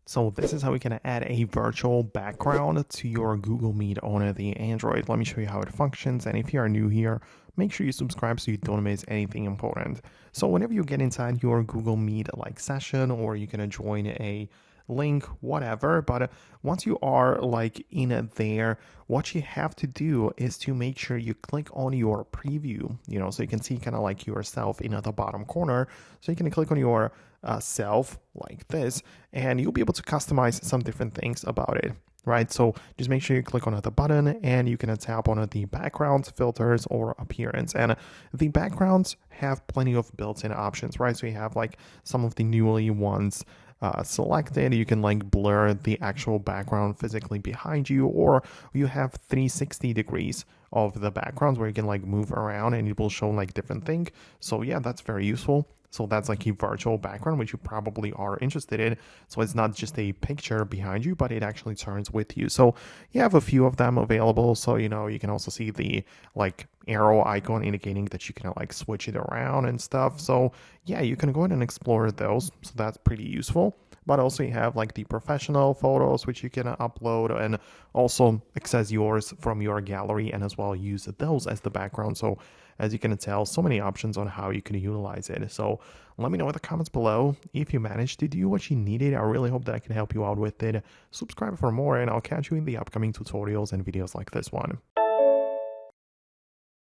So this is how we can add a virtual background to your Google Meet on the Android. Let me show you how it functions. And if you are new here, make sure you subscribe so you don't miss anything important. So whenever you get inside your Google Meet like session, or you can join a link, whatever, but once you are like in there, what you have to do is to make sure you click on your preview, so you can see kind of like yourself in the bottom corner. So you can click on your self like this, and you'll be able to customize some different things about it, right? So just make sure you click on the button, and you can tap on the backgrounds, filters, or appearance. And the backgrounds have plenty of built-in options, right? So you have like some of the newly ones selected. You can like blur the actual background physically behind you, or you have 360 degrees of the backgrounds where you can like move around and it will show like different thing. So yeah, that's very useful. So that's like a virtual background, which you probably are interested in. So it's not just a picture behind you, but it actually turns with you. So you have a few of them available. So, you can also see the like arrow icon indicating that you can like switch it around and stuff. So yeah, you can go ahead and explore those. So that's pretty useful. But also you have like the professional photos, which you can upload and also access yours from your gallery, and as well use those as the background. So as you can tell, so many options on how you can utilize it. So let me know in the comments below if you managed to do what you needed. I really hope that I can help you out with it. Subscribe for more, and I'll catch you in the upcoming tutorials and videos like this one.